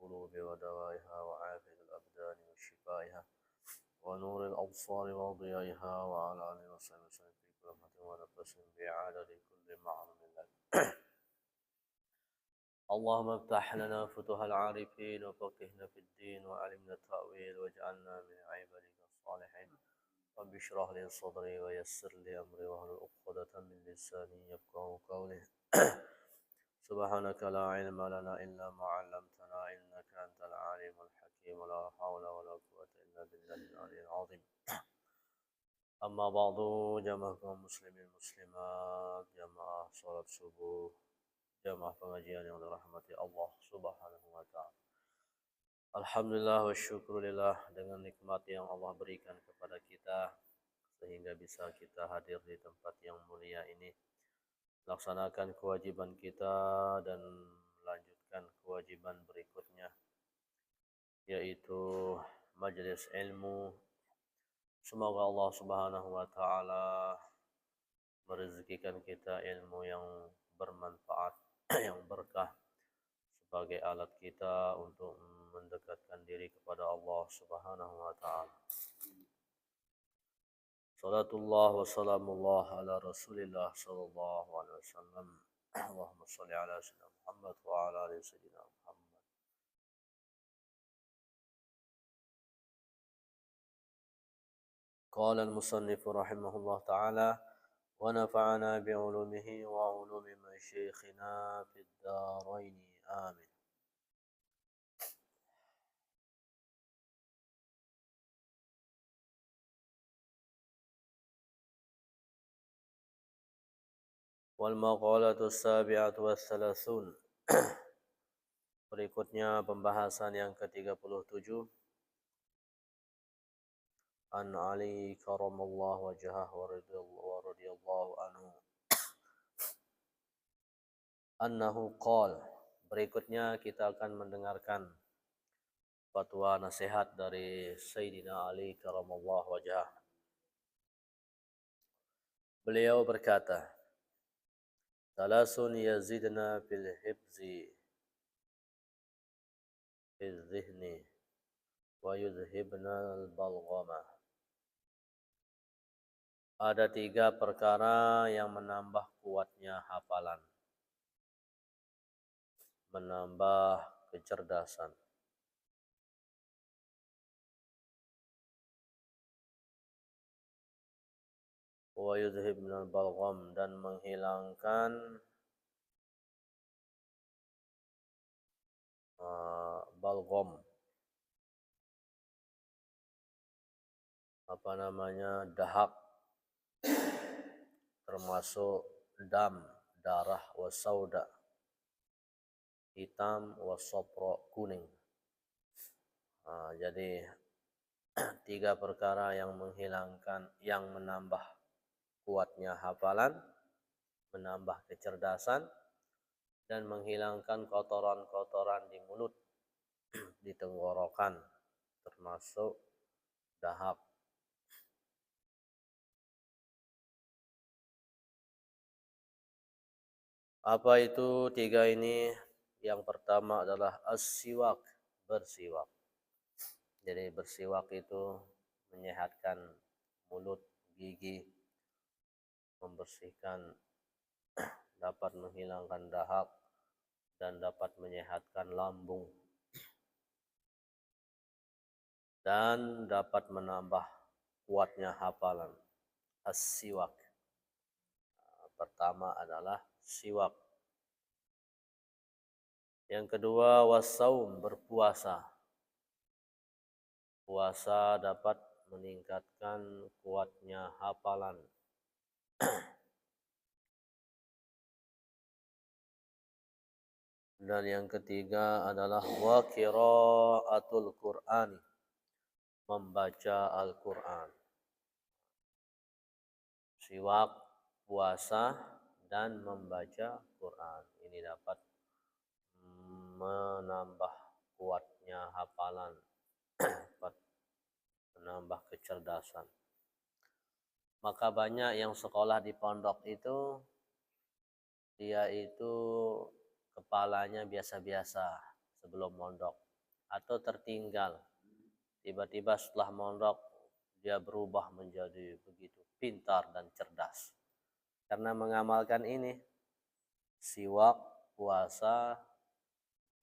القلوب ودوائها وعافية الأبدان وشفائها ونور الأبصار وضيائها وعلى آله وصحبه وسلم في كل لمحة ونفس بعدد كل معلوم لك. اللهم افتح لنا فتوح العارفين وفقهنا في الدين وعلمنا التأويل واجعلنا من عبادك الصالحين. رب اشرح لي صدري ويسر لي أمري واحلل عقدة من لساني يفقهوا قولي. سبحانك لا علم لنا إلا ما علمتنا إنك أنت العليم الحكيم لا حول ولا قوة إلا بالله العلي العظيم. أما بعد جماعة muslimin muslimat, jamaah salat subuh, jamaah pengajian yang dirahmati Allah Subhanahu wa taala. Alhamdulillah wa syukurillah dengan nikmat yang Allah berikan kepada kita sehingga bisa kita hadir di tempat yang mulia ini, laksanakan kewajiban kita dan melanjutkan kewajiban berikutnya, yaitu majelis ilmu. Semoga Allah Subhanahu wa taala merezekikan kita ilmu yang bermanfaat, yang berkah sebagai alat kita untuk mendekatkan diri kepada Allah Subhanahu wa taala. Salatullah wa salamullah ala Rasulillah sallallahu alaihi wasallam. Allahumma shalli ala sayyidina Muhammad wa ala ali sayyidina Muhammad. قال المصنف رحمه الله تعالى: ونفعنا بعلومه وعلوم مشايخنا في الدارين آمين. والمقالة السابعة والثلاثون. Berikutnya pembahasan yang ke-37. An Ali karamallahu wajhah wa radhiyallahu anhu annahu qala. Berikutnya kita akan mendengarkan fatwa nasihat dari Sayyidina Ali karamallahu wajhah. Beliau berkata, "Thalathun yazidna fil hifzi fil dhihni wa yudhibna al-balghama." Ada 3 perkara yang menambah kuatnya hafalan, menambah kecerdasan, wa yudhibna al-balgham, dan menghilangkan balgham, dahak, termasuk dam, darah, wasauda, hitam, wasopro, kuning. Jadi 3 perkara yang menghilangkan, yang menambah kuatnya hafalan, menambah kecerdasan, dan menghilangkan kotoran-kotoran di mulut, di tenggorokan, termasuk dahak. Apa itu 3 ini? Yang pertama adalah as-siwak, bersiwak. Jadi bersiwak itu menyehatkan mulut, gigi, membersihkan, dapat menghilangkan dahak, dan dapat menyehatkan lambung, dan dapat menambah kuatnya hafalan. As-siwak. Pertama adalah siwak. Yang kedua wasaum, berpuasa. Puasa dapat meningkatkan kuatnya hafalan. Dan yang ketiga adalah wa qiraatul Qur'an, membaca Al-Qur'an. Siwak, puasa, dan membaca Quran. Ini dapat menambah kuatnya hafalan, dapat menambah kecerdasan. Maka banyak yang sekolah di pondok itu, dia itu kepalanya biasa-biasa sebelum mondok. atau tertinggal. Tiba-tiba setelah mondok dia berubah menjadi begitu pintar dan cerdas. Karena mengamalkan ini, siwak, puasa,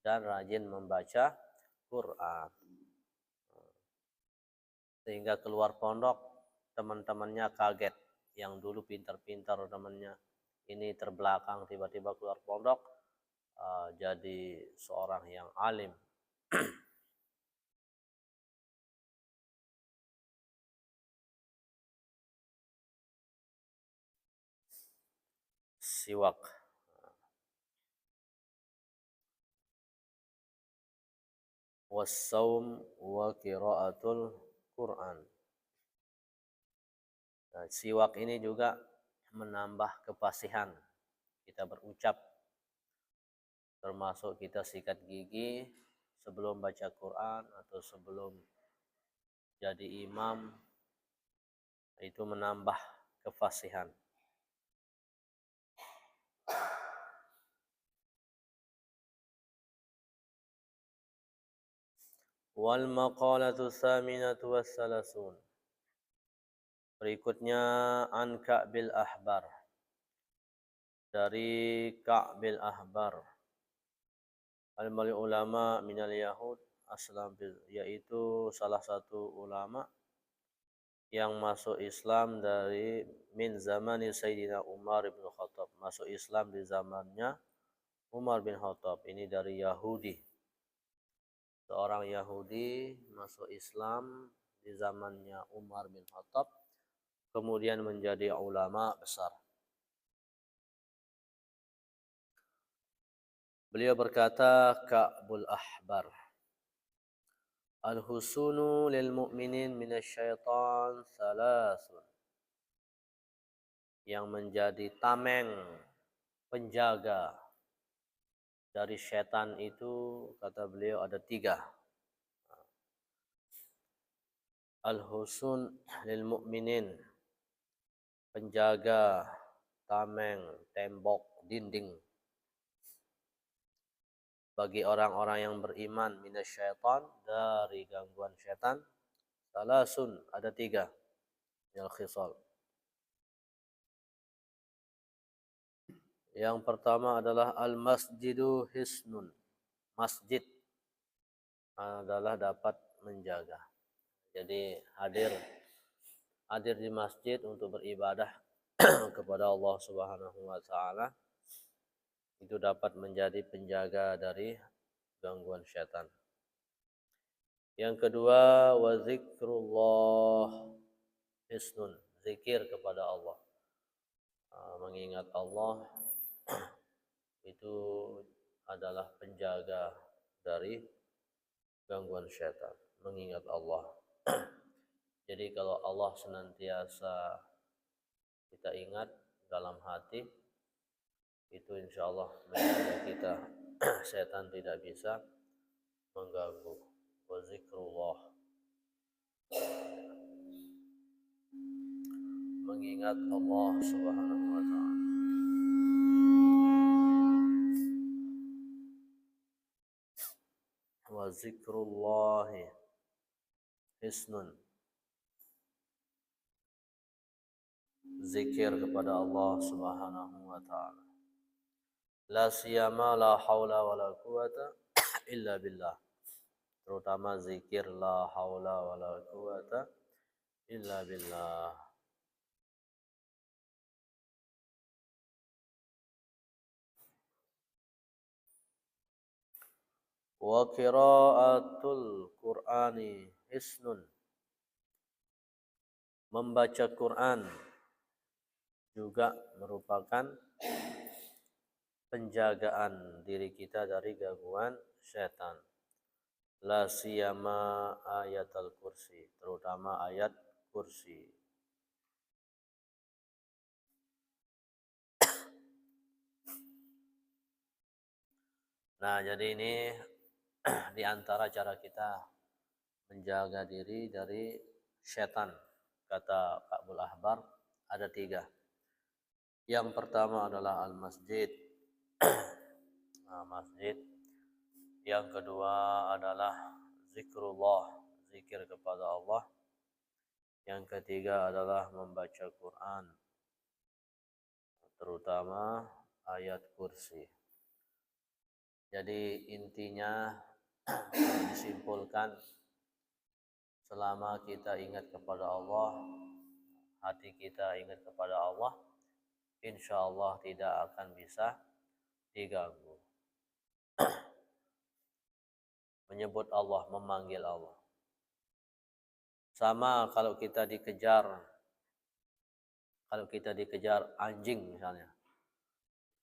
dan rajin membaca Quran. Sehingga keluar pondok, teman-temannya kaget. Yang dulu pintar-pintar temannya, ini terbelakang, tiba-tiba keluar pondok, jadi seorang yang alim. Siwak. Wassaum wa qiraatul Quran. Nah, siwak ini juga menambah kefasihan kita berucap, termasuk kita sikat gigi sebelum baca Quran atau sebelum jadi imam, itu menambah kefasihan. Wal maqalatu tsaminatu wassalasun. Berikutnya an Ka'bil Ahbar. Dari Ka'bil Ahbar. Al-mali ulama minal Yahud aslam, yaitu salah satu ulama yang masuk Islam dari min zamani Sayyidina Umar bin Khattab. Masuk Islam di zamannya Umar bin Khattab. Ini dari Yahudi. Seorang Yahudi masuk Islam di zamannya Umar bin Khattab, kemudian menjadi ulama besar. Beliau berkata, Ka'bul Ahbar, al-husunu lil mu'minin minasyaitan salasun. Yang menjadi tameng, penjaga dari setan itu, kata beliau, ada 3. Al-husun lil mu'minin, penjaga, tameng, tembok, dinding bagi orang-orang yang beriman, minasyaitan, dari gangguan setan. Salasun, ada 3 minal khisal. Yang pertama adalah al-masjidu hisnun. Masjid adalah dapat menjaga. Jadi hadir di masjid untuk beribadah kepada Allah Subhanahu wa taala itu dapat menjadi penjaga dari gangguan syaitan. Yang kedua, wa zikrullah hisnun, zikir kepada Allah. Mengingat Allah itu adalah penjaga dari gangguan syaitan, mengingat Allah. Jadi kalau Allah senantiasa kita ingat dalam hati, itu insya Allah menjaga kita, setan tidak bisa mengganggu. Wa zikrullah, mengingat Allah Subhanahu wa taala. Wa zikrullahi hisnun, zikir kepada Allah Subhanahu wa taala. La siyama la haula wala quwata illa billah. Terutama zikir la haula wala quwata illa billah. Wa qiraatul Qur'ani hisnun, membaca Quran juga merupakan penjagaan diri kita dari gangguan setan. La siyama ayatul kursi, terutama ayat kursi. Nah, jadi ini di antara cara kita menjaga diri dari setan. Kata Ka'bul Ahbar, ada 3. Yang pertama adalah al-masjid. Nah, masjid. Yang kedua adalah zikrullah, zikir kepada Allah. Yang ketiga adalah membaca Quran, terutama ayat kursi. Jadi intinya disimpulkan, selama kita ingat kepada Allah, hati kita ingat kepada Allah, insya Allah tidak akan bisa diganggu. Menyebut Allah, memanggil Allah. Sama kalau kita dikejar anjing misalnya.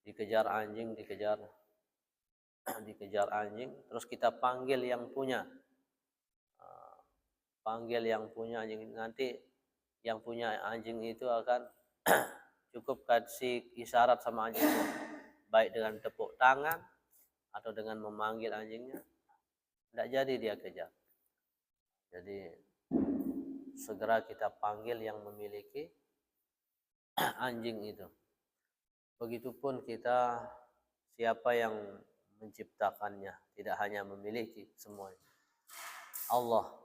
Dikejar anjing, terus kita panggil yang punya. Panggil yang punya anjing, nanti yang punya anjing itu akan cukup kasih isyarat sama anjing, baik dengan tepuk tangan atau dengan memanggil anjingnya, tidak jadi dia kejar. Jadi segera kita panggil yang memiliki anjing itu. Begitupun kita, siapa yang menciptakannya, tidak hanya memiliki semuanya, Allah.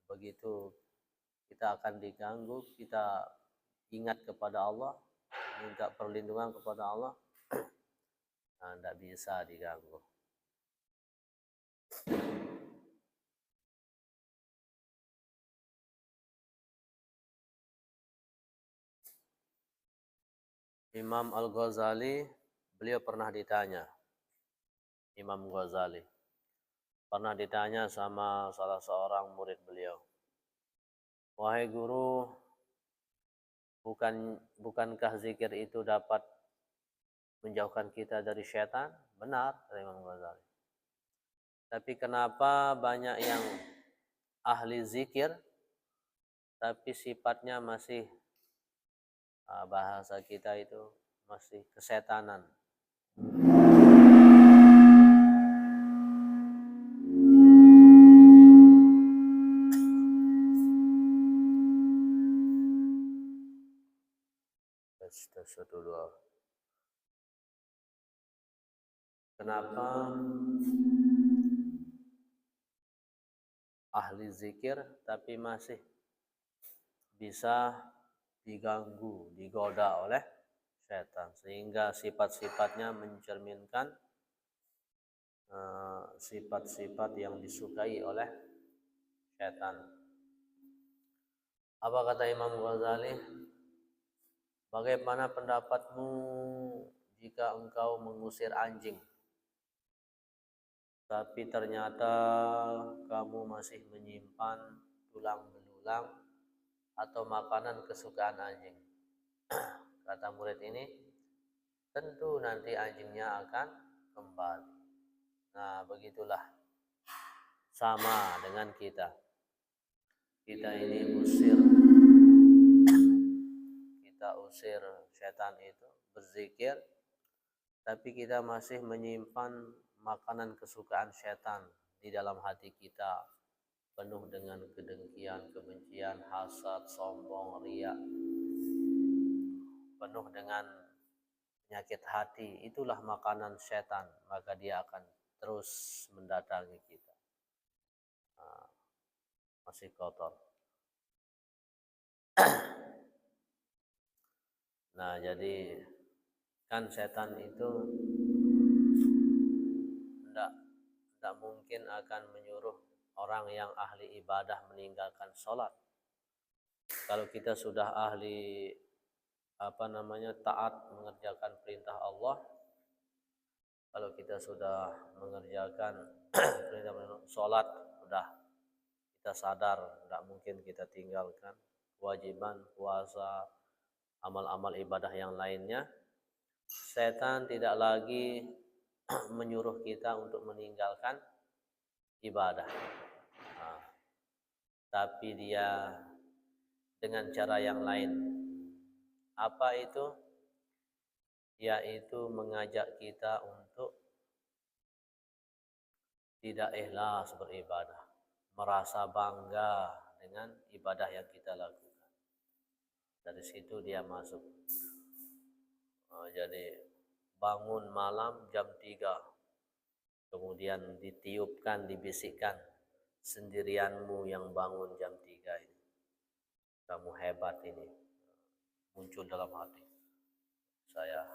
Begitu kita akan diganggu, kita ingat kepada Allah, minta perlindungan kepada Allah, nah, tidak bisa diganggu. Imam Al-Ghazali, beliau pernah ditanya, Imam Ghazali pernah ditanya sama salah seorang murid beliau, wahai guru, bukankah zikir itu dapat menjauhkan kita dari syaitan? Benar, kata Imam Ghazali. Tapi kenapa banyak yang ahli zikir tapi sifatnya masih, bahasa kita itu, masih kesetanan. Kenapa ahli zikir tapi masih bisa diganggu, digoda oleh setan, sehingga sifat-sifatnya mencerminkan sifat-sifat yang disukai oleh setan. Apa kata Imam Ghazali? Bagaimana pendapatmu jika engkau mengusir anjing, tapi ternyata kamu masih menyimpan tulang belulang atau makanan kesukaan anjing? Kata murid ini, tentu nanti anjingnya akan kembali. Nah, begitulah sama dengan kita. Kita ini usir setan itu, berzikir, tapi kita masih menyimpan makanan kesukaan setan di dalam hati kita, penuh dengan kedengkian, kebencian, hasad, sombong, riya, penuh dengan penyakit hati. Itulah makanan setan, maka dia akan terus mendatangi kita. Masih kotor. Nah, jadi kan setan itu tidak mungkin akan menyuruh orang yang ahli ibadah meninggalkan sholat. Kalau kita sudah ahli taat mengerjakan perintah Allah, kalau kita sudah mengerjakan perintah sholat, sudah kita sadar tidak mungkin kita tinggalkan kewajiban puasa, amal-amal ibadah yang lainnya. Setan tidak lagi menyuruh kita untuk meninggalkan ibadah, tapi dia dengan cara yang lain. Apa itu? Yaitu mengajak kita untuk tidak ikhlas beribadah, merasa bangga dengan ibadah yang kita lakukan. Dari situ dia masuk. Jadi bangun malam jam 3, kemudian ditiupkan, dibisikkan, sendirianmu yang bangun jam 3 ini. Kamu hebat ini. Muncul dalam hati. Saya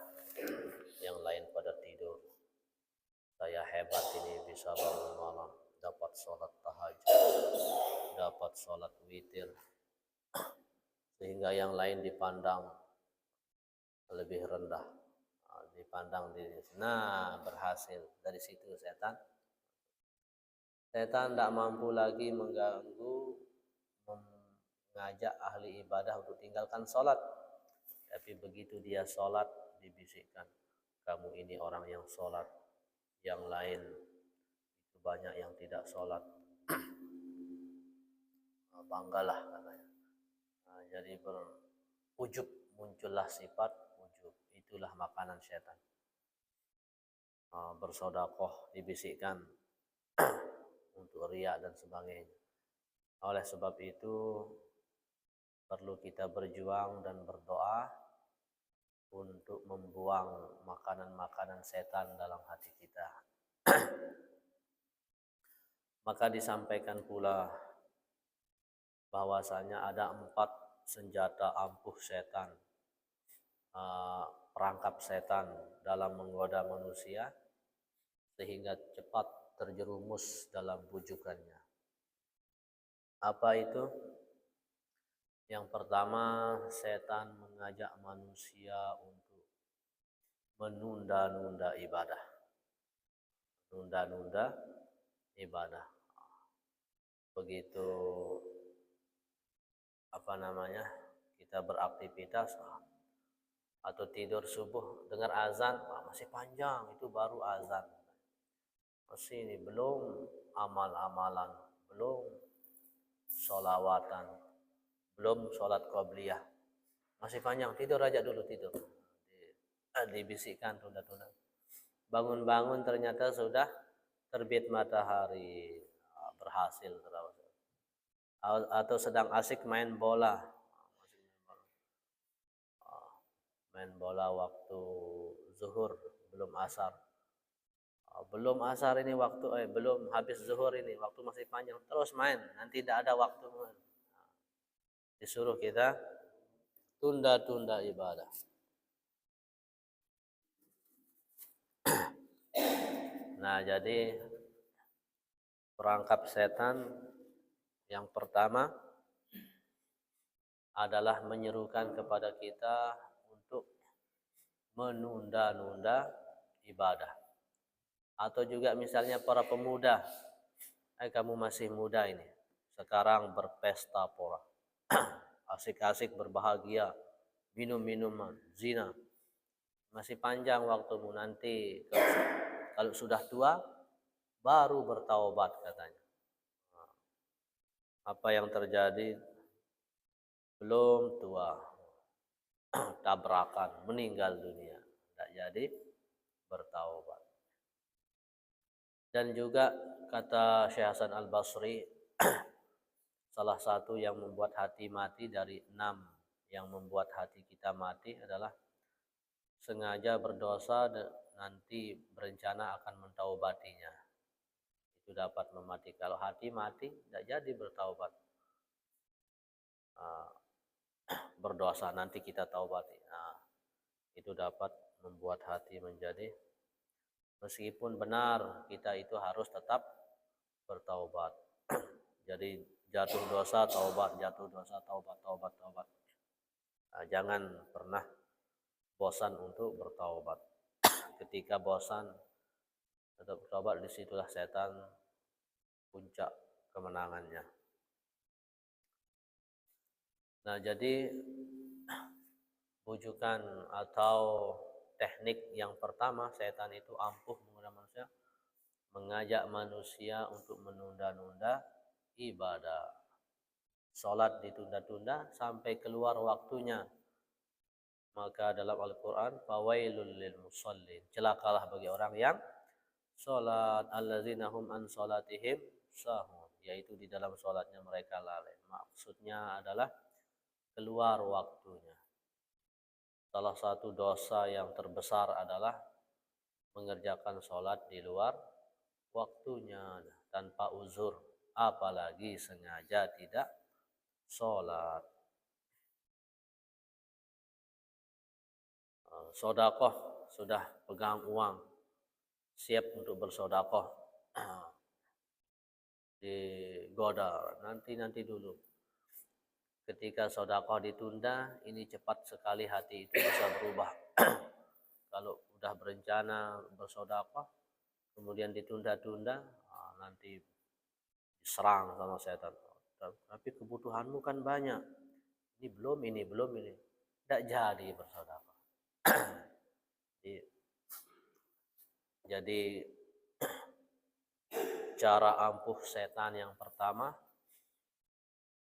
yang lain pada tidur. Saya hebat ini bisa bangun malam. Dapat sholat tahajud. Dapat sholat witir. Sehingga yang lain dipandang lebih rendah. Dipandang di berhasil. Dari situ setan tidak mampu lagi mengganggu, mengajak ahli ibadah untuk tinggalkan sholat. Tapi begitu dia sholat, dibisikkan, kamu ini orang yang sholat, yang lain itu banyak yang tidak sholat. Banggalah katanya. Jadi berujub, muncullah sifat ujub. Itulah makanan setan. Bersodakoh dibisikkan untuk riya dan sebagainya. Oleh sebab itu perlu kita berjuang dan berdoa untuk membuang makanan-makanan setan dalam hati kita. Maka disampaikan pula bahwasanya ada 4 senjata ampuh setan, perangkap setan dalam menggoda manusia sehingga cepat terjerumus dalam bujukannya. Apa itu? Yang pertama, setan mengajak manusia untuk menunda-nunda ibadah. Nunda-nunda ibadah. Begitu kita beraktivitas atau tidur subuh dengar azan, masih panjang, itu baru azan. Masih ini belum amal-amalan, belum sholawatan, belum sholat qabliyah, masih panjang, tidur aja dulu, tidur. Dibisikkan tunda-tunda. Bangun-bangun ternyata sudah terbit matahari, berhasil terus. Atau sedang asik main bola, main bola waktu zuhur, belum asar. Belum asar ini waktu, belum habis zuhur ini, waktu masih panjang, terus main, nanti tidak ada waktu. Disuruh kita tunda-tunda ibadah. Nah, jadi perangkap setan yang pertama adalah menyerukan kepada kita untuk menunda-nunda ibadah. Atau juga misalnya para pemuda, kamu masih muda ini, sekarang berpesta pora, asik-asik berbahagia, minum-minuman, zina, masih panjang waktumu, nanti kalau sudah tua baru bertaubat katanya. Apa yang terjadi? Belum tua, tabrakan, meninggal dunia, tidak jadi bertaubat. Dan juga kata Syekh Hasan Al-Basri, salah satu yang membuat hati mati dari 6 yang membuat hati kita mati adalah sengaja berdosa nanti berencana akan mentaubatinya. Itu dapat memati. Kalau hati mati, tidak jadi bertaubat. Berdosa nanti kita taubati. Itu dapat membuat hati menjadi, meskipun benar kita itu harus tetap bertaubat. Jadi jatuh dosa taubat, jatuh dosa taubat, taubat. Jangan pernah bosan untuk bertaubat. Ketika bosan tetap bertaubat, disitulah setan puncak kemenangannya. Nah, jadi bujukan atau teknik yang pertama setan itu ampuh menggoda manusia, mengajak manusia untuk menunda-nunda ibadah. Sholat ditunda-tunda sampai keluar waktunya. Maka dalam Al-Quran, fawailul lil musallin, celakalah bagi orang yang sholat, allazina hum an sholatihim sahun, yaitu di dalam sholatnya mereka lalai. Maksudnya adalah keluar waktunya. Salah satu dosa yang terbesar adalah mengerjakan sholat di luar waktunya tanpa uzur. apalagi sengaja tidak sholat. Sodakoh, sudah pegang uang, siap untuk bersodakoh, digoda, nanti dulu. Ketika sodakoh ditunda, ini cepat sekali hati itu bisa berubah. Kalau udah berencana bersodakoh, kemudian ditunda-tunda, nanti diserang sama setan. Tapi kebutuhanmu kan banyak, ini belum, tidak jadi bersodakoh. Jadi cara ampuh setan yang pertama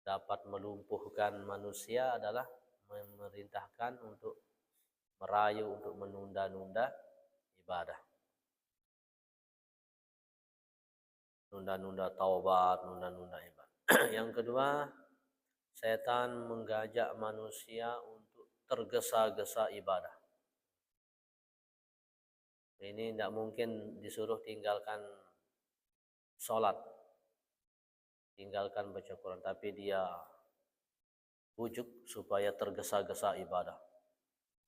dapat melumpuhkan manusia adalah memerintahkan untuk merayu untuk menunda-nunda ibadah. Nunda-nunda taubat, nunda-nunda ibadah. Yang kedua, setan mengajak manusia untuk tergesa-gesa ibadah. Ini tidak mungkin disuruh tinggalkan sholat, tinggalkan baca Quran, tapi dia bujuk supaya tergesa-gesa ibadah.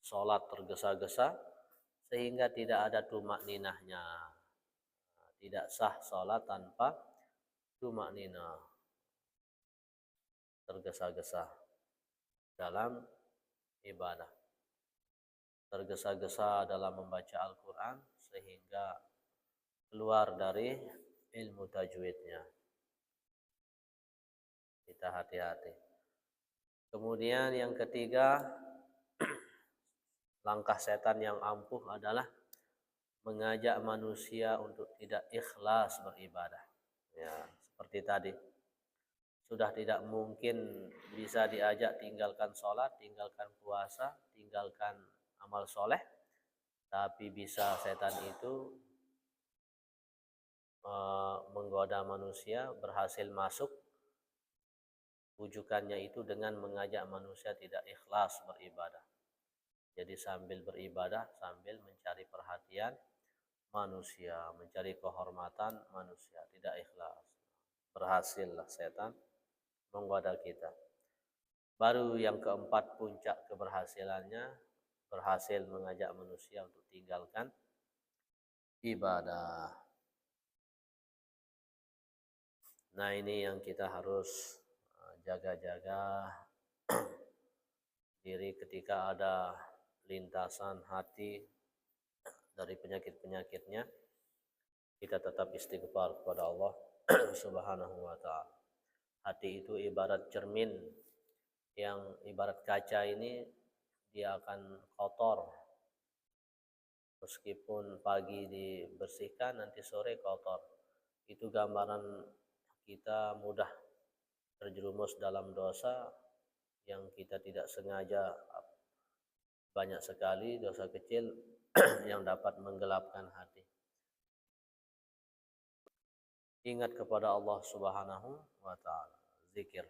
Sholat tergesa-gesa sehingga tidak ada tumak ninahnya. Tidak sah sholat tanpa tumak ninah. Tergesa-gesa dalam ibadah. Tergesa-gesa dalam membaca Al-Quran sehingga keluar dari ilmu tajwidnya. Kita hati-hati. Kemudian yang ketiga, langkah setan yang ampuh adalah mengajak manusia untuk tidak ikhlas beribadah. Ya, seperti tadi. Sudah tidak mungkin bisa diajak tinggalkan sholat, tinggalkan puasa, tinggalkan amal soleh. Tapi bisa setan itu menggoda manusia, berhasil masuk. Wujukannya itu dengan mengajak manusia tidak ikhlas beribadah. Jadi sambil beribadah, sambil mencari perhatian manusia, mencari kehormatan manusia, tidak ikhlas. Berhasillah setan menggoda kita. Baru yang keempat puncak keberhasilannya, berhasil mengajak manusia untuk tinggalkan ibadah. Nah, ini yang kita harus jaga-jaga diri ketika ada lintasan hati dari penyakit-penyakitnya. Kita tetap istighfar kepada Allah Subhanahu wa ta'ala. Hati itu ibarat cermin, yang ibarat kaca ini dia akan kotor. Meskipun pagi dibersihkan, nanti sore kotor. Itu gambaran kita mudah terjerumus dalam dosa yang kita tidak sengaja. Banyak sekali dosa kecil yang dapat menggelapkan hati. Ingat kepada Allah Subhanahu wa ta'ala, zikir.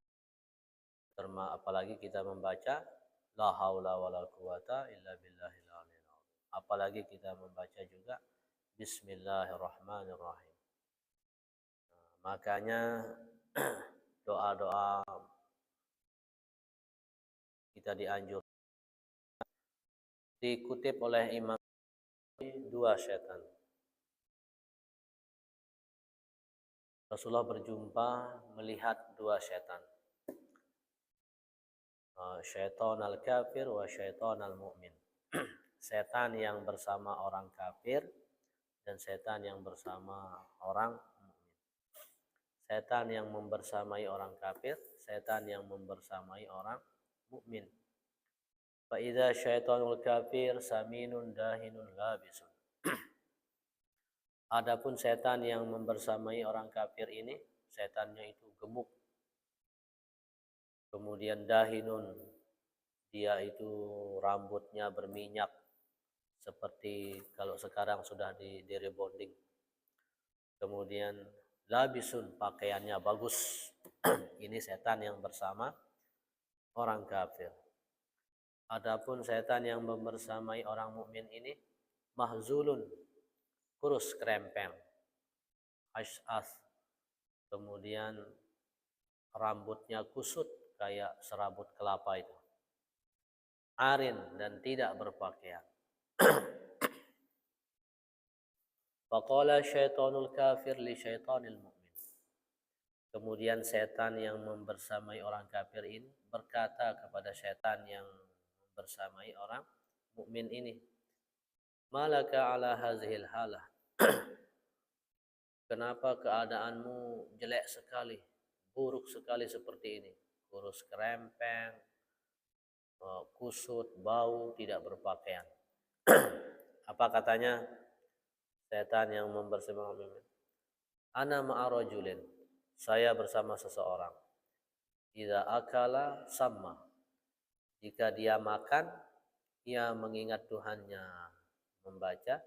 Apalagi kita membaca la haula wala quwata illa billahil aliyil azim. Apalagi kita membaca juga bismillahirrahmanirrahim. Makanya doa-doa kita dianjurkan, dikutip oleh Imam dua setan. Rasulullah berjumpa melihat dua setan. Syaitan al-kafir wa syaitan al-mu'min. Setan yang bersama orang kafir dan setan yang bersama orang mukmin. Setan yang membersamai orang kafir, setan yang membersamai orang mukmin. Fa idza syaitanul kafir saminun dahinun labisun. Adapun setan yang membersamai orang kafir ini, setannya itu gemuk. Kemudian dahinun, dia itu rambutnya berminyak, seperti kalau sekarang sudah di rebonding. Kemudian labisun, pakaiannya bagus. Ini setan yang bersama orang kafir. Adapun setan yang membersamai orang mukmin ini mahzulun, kurus krempeng, ash'as, kemudian rambutnya kusut kayak serabut kelapa itu. Arin dan tidak berpakaian. Faqala syaitanul kafir li syaitanil mu'min. Kemudian setan yang membersamai orang kafir ini berkata kepada setan yang membersamai orang mukmin ini, "Malaka ala hazihil halah?" Kenapa keadaanmu jelek sekali, buruk sekali seperti ini? Kurus kerempeng, kusut, bau, tidak berpakaian. Apa katanya setan yang membersamai orang mukmin? Ana ma'arajulin. Saya bersama seseorang. Idza akala sama. Jika dia makan, ia mengingat Tuhannya, membaca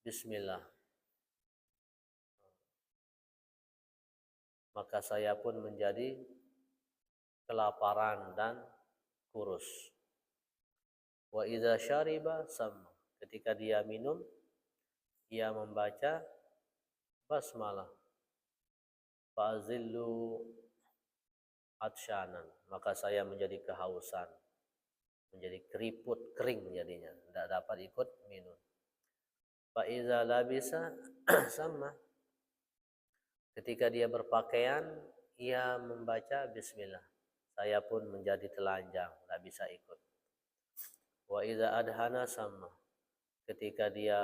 bismillah. Maka saya pun menjadi kelaparan dan kurus. Wa idza syariba sama. Ketika dia minum, ia membaca basmalah. Fa'zillu atsyanan. Maka saya menjadi kehausan, menjadi keriput kering jadinya, tidak dapat ikut minum. Fa iza labisa sama. Ketika dia berpakaian, ia membaca bismillah. Saya pun menjadi telanjang, tidak bisa ikut. Wa iza adhana sama. Ketika dia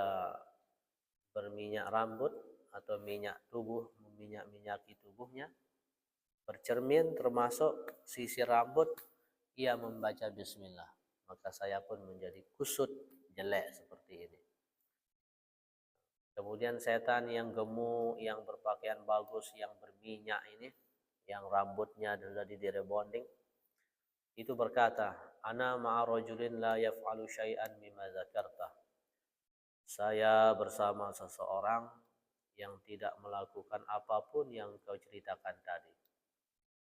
berminyak rambut atau minyak tubuh, meminyak-minyaki tubuhnya, bercermin termasuk sisir rambut, ia membaca bismillah. Maka saya pun menjadi kusut, jelek seperti ini. Kemudian setan yang gemuk, yang berpakaian bagus, yang berminyak ini, yang rambutnya adalah di rebonding, itu berkata, ana ma'a rajulin la yaf'alu syai'an mimma dzakarta. Saya bersama seseorang yang tidak melakukan apapun yang kau ceritakan tadi.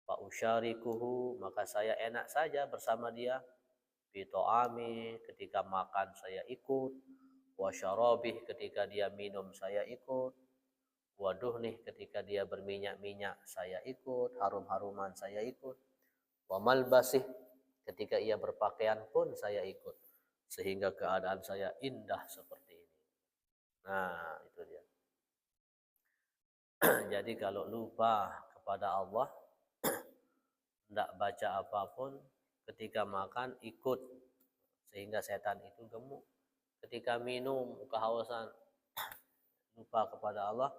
Fa usyarikuhu, maka saya enak saja bersama dia. Fi ta'ami, ketika makan saya ikut. Wa syarabih, ketika dia minum saya ikut. Wa duhnih, ketika dia berminyak-minyak saya ikut, harum-haruman saya ikut. Wa malbasih, ketika ia berpakaian pun saya ikut, sehingga keadaan saya indah seperti ini. Nah, itu dia. Jadi kalau lupa kepada Allah, tidak baca apapun, ketika makan ikut, sehingga setan itu gemuk. Ketika minum kehausan, lupa kepada Allah,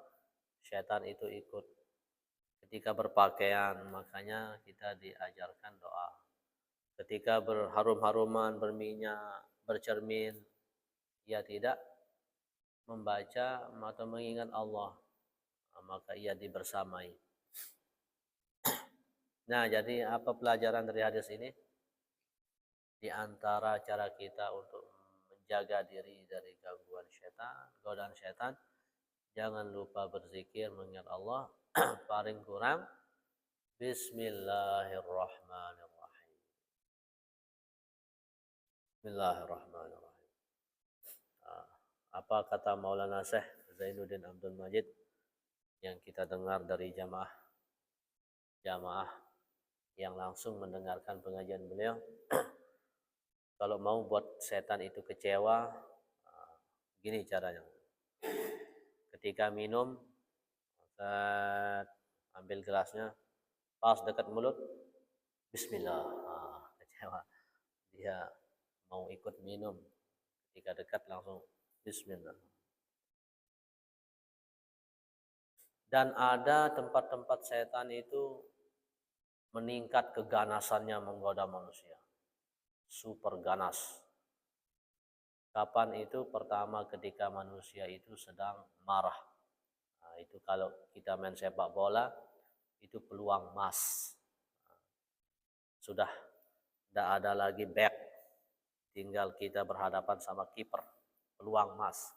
setan itu ikut. Ketika berpakaian, makanya kita diajarkan doa. Ketika berharum-haruman, berminyak, bercermin, ia tidak membaca atau mengingat Allah, maka ia dibersamai. Nah, jadi apa pelajaran dari hadis ini? Di antara cara kita untuk menjaga diri dari gangguan setan, godaan setan, jangan lupa berzikir mengingat Allah. Paling kurang Bismillahirrahmanirrahim. Bismillahirrahmanirrahim. Apa kata Maulana Syekh Zainuddin Abdul Majid yang kita dengar dari jamaah yang langsung mendengarkan pengajian beliau? Kalau mau buat setan itu kecewa, gini caranya. Ketika minum, ambil gelasnya, pas dekat mulut, bismillah. Kecewa. Dia mau ikut minum. Ketika dekat langsung bismillah. Dan ada tempat-tempat setan itu meningkat keganasannya menggoda manusia. Super ganas. Kapan itu? Pertama ketika manusia itu sedang marah. Nah, itu kalau kita main sepak bola, itu peluang emas. Sudah tidak ada lagi back, tinggal kita berhadapan sama kiper, peluang emas.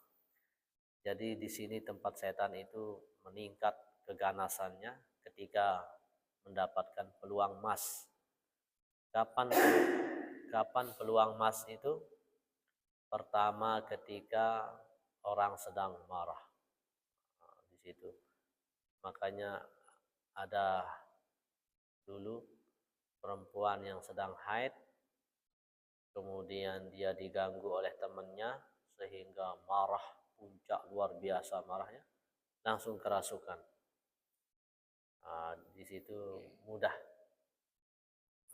Jadi di sini tempat setan itu meningkat keganasannya ketika mendapatkan peluang emas. Kapan peluang emas itu? Pertama ketika orang sedang marah. Nah, di situ. Makanya ada dulu perempuan yang sedang haid, kemudian dia diganggu oleh temannya sehingga marah, puncak luar biasa marahnya, langsung kerasukan. Nah, di situ mudah,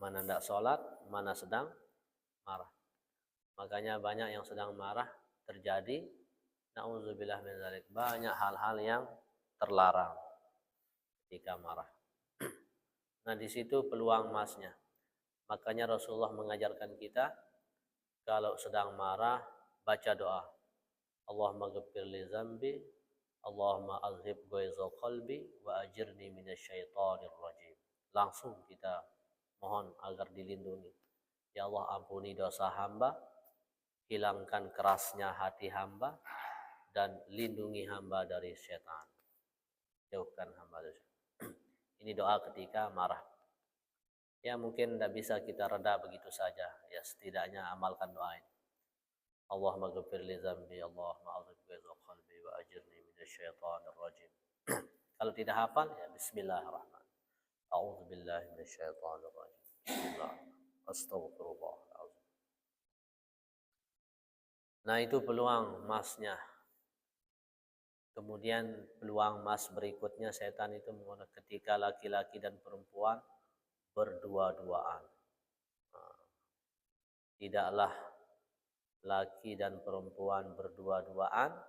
mana tidak sholat, mana sedang marah. Makanya banyak yang sedang marah terjadi, na'udzubillah min dzalik, banyak hal-hal yang terlarang ketika marah. Nah, di situ peluang emasnya. Makanya Rasulullah mengajarkan kita kalau sedang marah baca doa. Allahumma ghfir li dzambi, Allahumma azhib ghaiza qalbi wa ajirni minasyaitonir rajim. Langsung kita mohon agar dilindungi. Ya Allah, ampuni dosa hamba, hilangkan kerasnya hati hamba, dan lindungi hamba dari setan. Jauhkan hamba dari setan. Ini doa ketika marah. Ya mungkin tidak bisa kita reda begitu saja. Ya setidaknya amalkan doa ini. Allahumma ghfir li dzambi, Allahumma azhib ghaiza qalbi wa ajirni minasyaitonir rajim. Kalau tidak hafal ya bismillahirrahmanirrahim. A'udzubillahi minasyaitonir rajim. Bismillah. Astagfirullahaladzim. Nah, itu peluang emasnya. Kemudian peluang emas berikutnya setan itu menggunakan ketika laki-laki dan perempuan berdua-duaan. Tidaklah laki dan perempuan berdua-duaan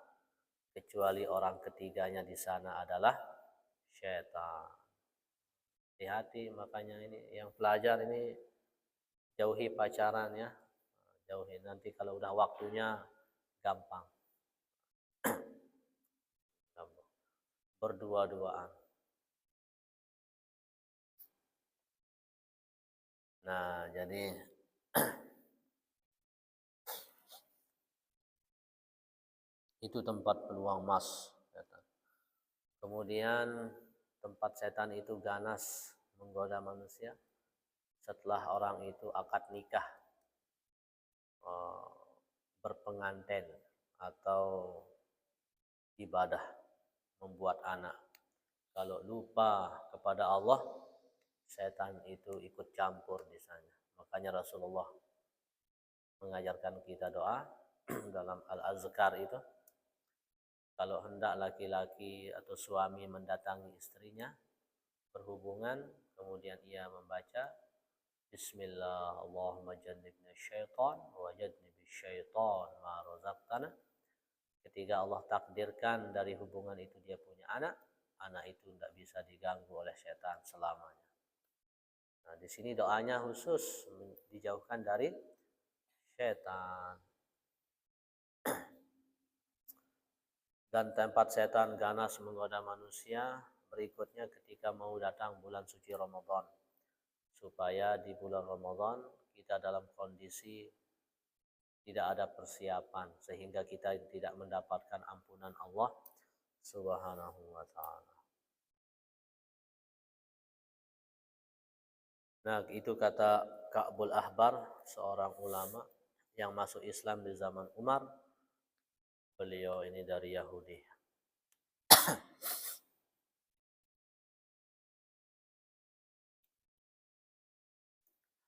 kecuali orang ketiganya di sana adalah setan. Hati-hati, makanya ini yang pelajar ini jauhi pacaran ya. Jauhi, nanti kalau udah waktunya gampang. Berdua-duaan. Nah, jadi itu tempat peluang emas. Kemudian tempat setan itu ganas menggoda manusia setelah orang itu akad nikah, berpengantin atau ibadah membuat anak. Kalau lupa kepada Allah, setan itu ikut campur di sana. Makanya Rasulullah mengajarkan kita doa dalam Al-Azkar itu. Kalau hendak laki-laki atau suami mendatangi istrinya berhubungan, kemudian ia membaca Bismillah, Allahumma jannibna syaitan wa jannibi syaitan ma razaqtana. Ketika Allah takdirkan dari hubungan itu dia punya anak, anak itu tidak bisa diganggu oleh setan selamanya. Nah, di sini doanya khusus dijauhkan dari setan. Dan tempat setan ganas menggoda manusia berikutnya ketika mau datang bulan suci Ramadan. Supaya di bulan Ramadan kita dalam kondisi tidak ada persiapan sehingga kita tidak mendapatkan ampunan Allah Subhanahu wa ta'ala. Nah, itu kata Ka'bul Ahbar, seorang ulama yang masuk Islam di zaman Umar. Beliau ini dari Yahudi.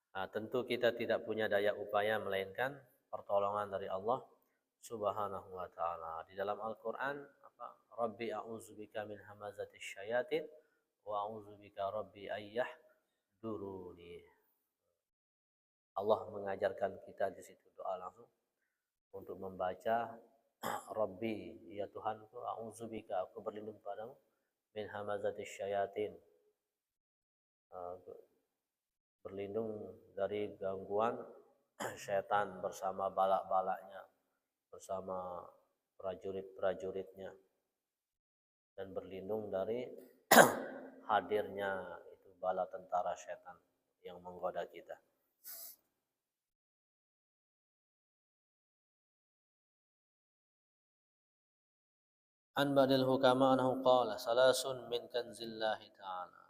Nah, tentu kita tidak punya daya upaya melainkan pertolongan dari Allah Subhanahu wa ta'ala. Di dalam Al-Qur'an Rabbi a'udzubika min hamazatis syayatin wa a'udzubika rabbi ayyahduruni. Allah mengajarkan kita di situ doa langsung untuk membaca Rabbi, ya Tuhanku, a'udzubika, aku berlindung padamu, min hamazatis syayatin, berlindung dari gangguan setan bersama balak-balaknya, bersama prajurit-prajuritnya, dan berlindung dari hadirnya itu bala tentara setan yang menggoda kita. An ba'dil hukama anhu qala salasun min kanzillahi ta'ala.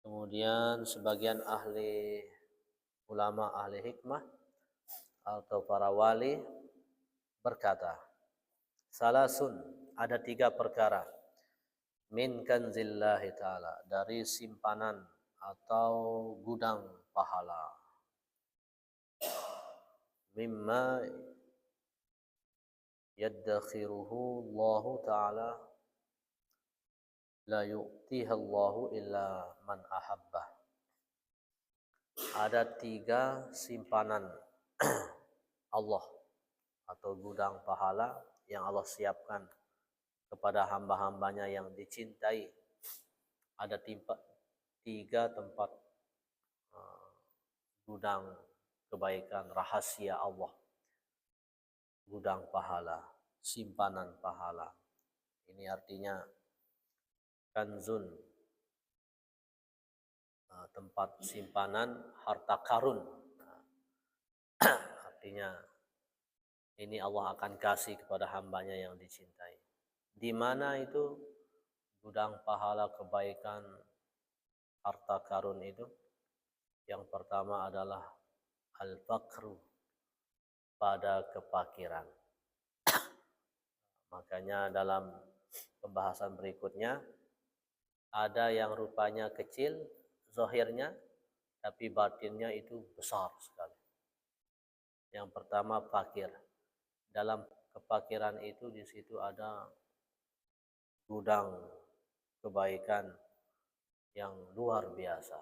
Kemudian sebagian ahli ulama, ahli hikmah atau para wali berkata, salasun, ada 3 perkara min kanzillahi ta'ala, dari simpanan atau gudang pahala, mimma yaddakhiruhu Allahu ta'ala la yu'tiha Allahu illa man ahabbah. Ada 3 simpanan Allah atau gudang pahala yang Allah siapkan kepada hamba-hambanya yang dicintai. Ada 3 tempat gudang kebaikan rahasia Allah, gudang pahala, simpanan pahala. Ini artinya kanzun, tempat simpanan harta karun. Artinya ini Allah akan kasih kepada hambanya yang dicintai. Di mana itu gudang pahala kebaikan harta karun itu? Yang pertama adalah al-fakru, pada kefakiran. Makanya dalam pembahasan berikutnya ada yang rupanya kecil zahirnya tapi batinnya itu besar sekali. Yang pertama fakir. Dalam kefakiran itu di situ ada gudang kebaikan yang luar biasa.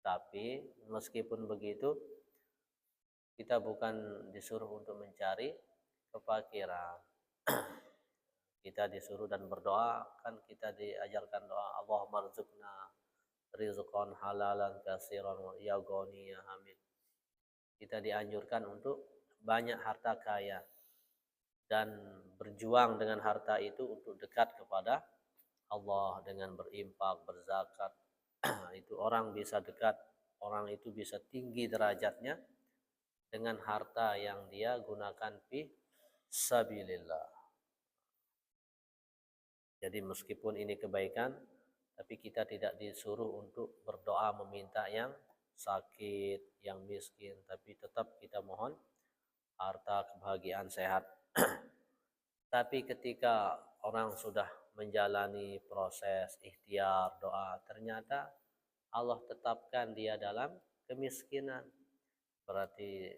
Tapi meskipun begitu kita bukan disuruh untuk mencari kefakiran. Kita disuruh dan berdoa, kan kita diajarkan doa, Allahumma rzuqna rizqan halalan katsiran ya ghani ya hamid. Kita dianjurkan untuk banyak harta kaya dan berjuang dengan harta itu untuk dekat kepada Allah dengan berinfak, berzakat. Itu orang bisa dekat, orang itu bisa tinggi derajatnya dengan harta yang dia gunakan fi sabilillah. Jadi meskipun ini kebaikan, tapi kita tidak disuruh untuk berdoa meminta yang sakit, yang miskin, tapi tetap kita mohon harta, kebahagiaan, sehat. Tapi ketika orang sudah menjalani proses ikhtiar, doa, ternyata Allah tetapkan dia dalam kemiskinan. Berarti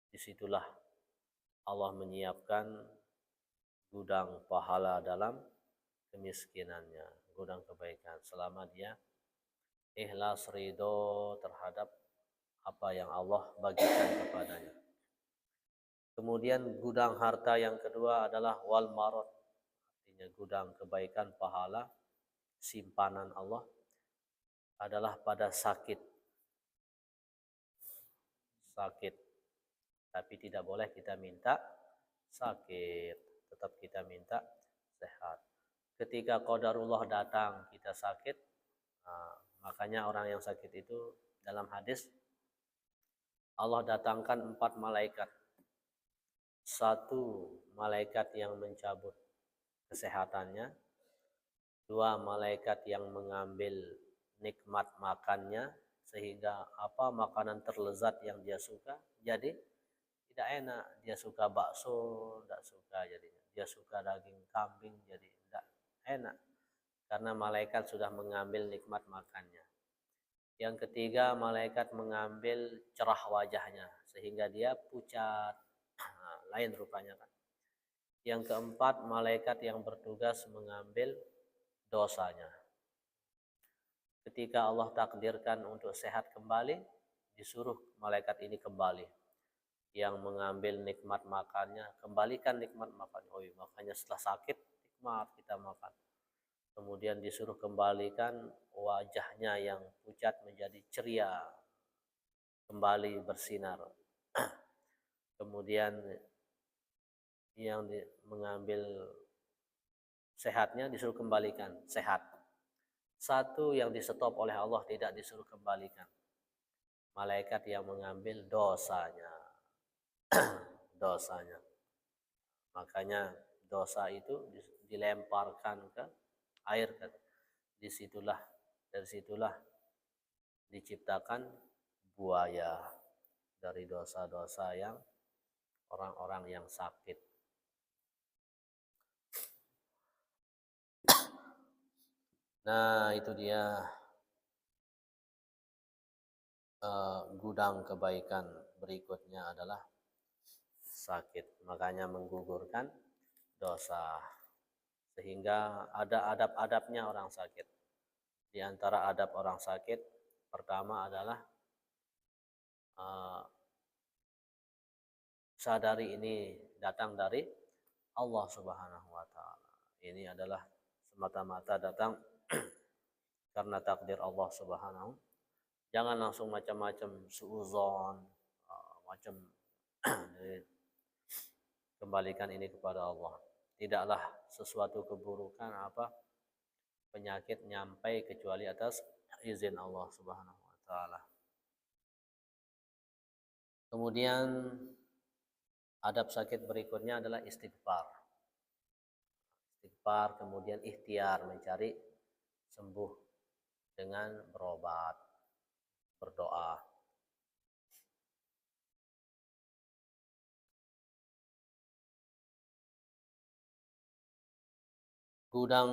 disitulah Allah menyiapkan gudang pahala dalam kemiskinannya, gudang kebaikan, selama dia ikhlas ridho terhadap apa yang Allah bagikan kepadanya. Kemudian gudang harta yang kedua adalah wal marad, artinya gudang kebaikan pahala simpanan Allah adalah pada sakit. Tapi tidak boleh kita minta sakit, tetap kita minta sehat. Ketika qadarullah datang kita sakit, makanya orang yang sakit itu dalam hadis Allah datangkan 4 malaikat. 1 malaikat yang mencabut kesehatannya, 2 malaikat yang mengambil nikmat makannya, sehingga apa makanan terlezat yang dia suka jadi tidak enak. Dia suka bakso, tidak suka jadinya. Dia suka daging kambing, jadi tidak enak karena malaikat sudah mengambil nikmat makannya. Yang ketiga, malaikat mengambil cerah wajahnya sehingga dia pucat, lain rupanya kan. Yang keempat, malaikat yang bertugas mengambil dosanya. Ketika Allah takdirkan untuk sehat kembali, disuruh malaikat ini kembali. Yang mengambil nikmat makannya, kembalikan nikmat makannya. Oh iya, makanya setelah sakit nikmat kita makan. Kemudian disuruh kembalikan wajahnya yang pucat menjadi ceria, kembali bersinar. Kemudian yang mengambil sehatnya disuruh kembalikan sehat. 1 yang di-stop oleh Allah tidak disuruh kembalikan, malaikat yang mengambil dosanya. Makanya dosa itu dilemparkan ke air kan. Dari situlah diciptakan buaya, dari dosa-dosa yang orang-orang yang sakit. Nah, itu dia gudang kebaikan berikutnya adalah sakit. Makanya menggugurkan dosa. Sehingga ada adab-adabnya orang sakit. Di antara adab orang sakit, pertama adalah uh, sadari ini datang dari Allah Subhanahu wa taala. Ini adalah semata-mata datang karena takdir Allah Subhanahu. Jangan langsung macam-macam suuzon, macam kembalikan ini kepada Allah. Tidaklah sesuatu keburukan penyakit nyampai kecuali atas izin Allah Subhanahu wa taala. Kemudian adab sakit berikutnya adalah istighfar. Istighfar, kemudian ikhtiar mencari sembuh dengan berobat, berdoa. Gudang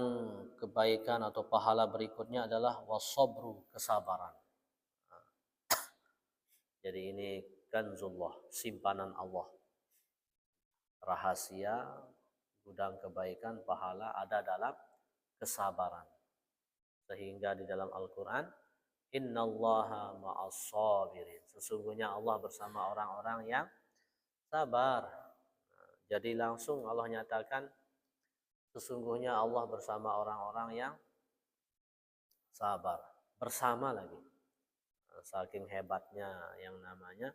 kebaikan atau pahala berikutnya adalah wasobru, kesabaran. Jadi ini kanzullah, simpanan Allah. Rahasia gudang kebaikan pahala ada dalam kesabaran. Sehingga di dalam Al-Quran, innallaha ma'as-sabirin. Sesungguhnya Allah bersama orang-orang yang sabar. Jadi langsung Allah nyatakan, sesungguhnya Allah bersama orang-orang yang sabar. Bersama lagi. Saking hebatnya yang namanya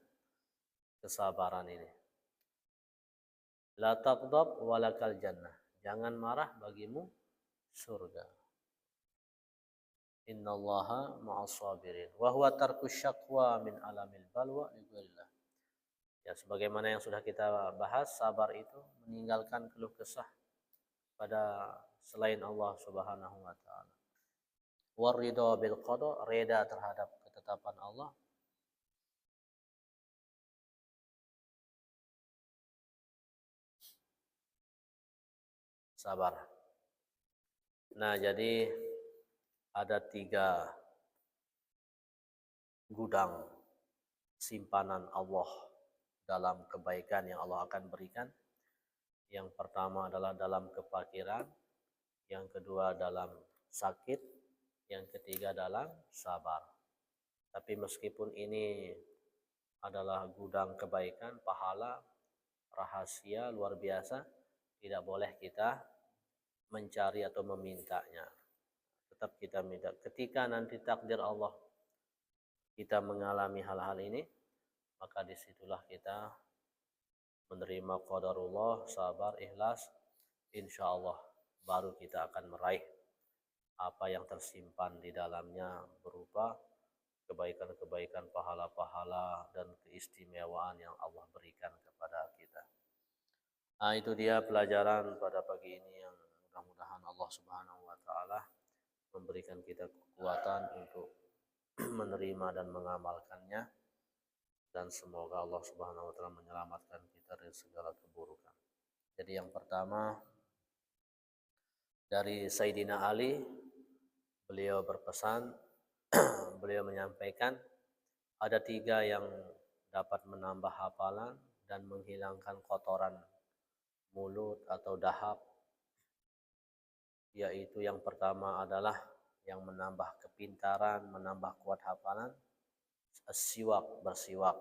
kesabaran ini. La taqdab walakal jannah. Jangan marah, bagimu surga. Innallaha ma'as sabirin. Wa huwa tarkus syaqwa min alamil balwa li ghairillah. Ya, sebagaimana yang sudah kita bahas, sabar itu meninggalkan keluh kesah pada selain Allah Subhanahu wa taala. Waridha bil qada, reda terhadap ketetapan Allah. Sabar. Nah, jadi ada 3 gudang simpanan Allah dalam kebaikan yang Allah akan berikan. Yang pertama adalah dalam kefakiran, yang kedua dalam sakit, yang ketiga dalam sabar. Tapi meskipun ini adalah gudang kebaikan, pahala, rahasia luar biasa, tidak boleh kita mencari atau memintanya. Tetap kita minta. Ketika nanti takdir Allah kita mengalami hal-hal ini, maka disitulah kita menerima qadarullah, sabar, ikhlas, insya Allah baru kita akan meraih apa yang tersimpan di dalamnya berupa kebaikan-kebaikan, pahala-pahala, dan keistimewaan yang Allah berikan kepada kita. Nah, itu dia pelajaran pada pagi ini yang mudah-mudahan Allah Subhanahu wa taala memberikan kita kekuatan untuk menerima dan mengamalkannya, dan semoga Allah Subhanahu wa taala menyelamatkan kita dari segala keburukan. Jadi yang pertama dari Sayyidina Ali, beliau berpesan, beliau menyampaikan ada 3 yang dapat menambah hafalan dan menghilangkan kotoran mulut atau dahak, yaitu yang pertama adalah yang menambah kepintaran, menambah kuat hafalan, as-siwak, bersiwak.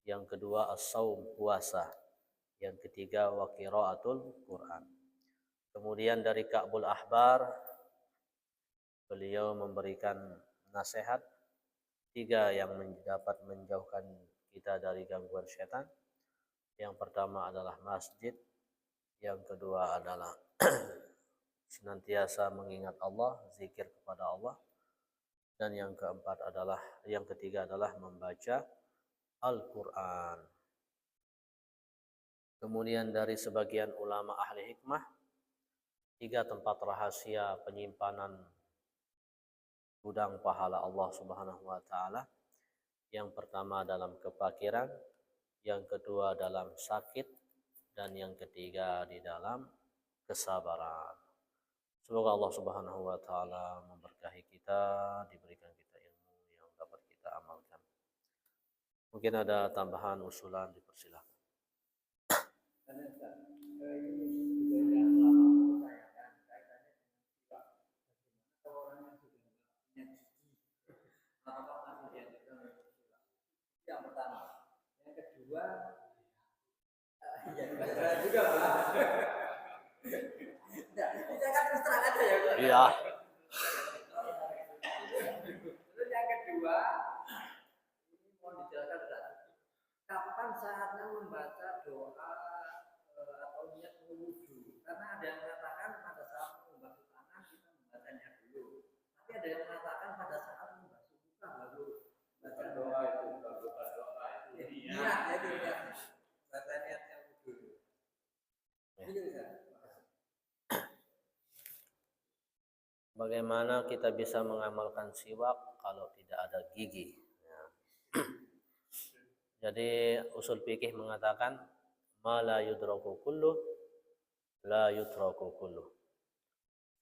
Yang kedua as-saum, puasa. Yang ketiga wa qiraatul Quran. Kemudian dari Ka'bul Ahbar, beliau memberikan nasihat 3 yang dapat menjauhkan kita dari gangguan setan. Yang pertama adalah masjid, yang kedua adalah senantiasa mengingat Allah, zikir kepada Allah, dan yang ketiga adalah membaca Al-Quran. Kemudian dari sebagian ulama ahli hikmah, 3 tempat rahasia penyimpanan gudang pahala Allah Subhanahu wa taala. Yang pertama dalam kefakiran, yang kedua dalam sakit, dan yang ketiga di dalam kesabaran. Semoga Allah Subhanahu wa taala memberkahi kita, diberikan kita ilmu yang dapat kita amalkan. Mungkin ada tambahan usulan, dipersilahkan. Yang pertama, yang kedua, ya juga Pak. Nah, kita kan terus terang aja ya. Iya. Terus yang kedua, ini mau dijelaskan Ustaz. Kapan saatnya membaca doa atau niat wudhu? Karena ada yang mengatakan pada saat membasuh tangan kita membacanya dulu. Tapi ada yang mengatakan pada saat membasuh muka baru baca doa itu. Niat ya itu niat. Baca niatnya wudhu. Ini Ustaz. Bagaimana kita bisa mengamalkan siwak kalau tidak ada gigi? Ya. Jadi usul fikih mengatakan ma la yudraku kullu la yutraku kullu.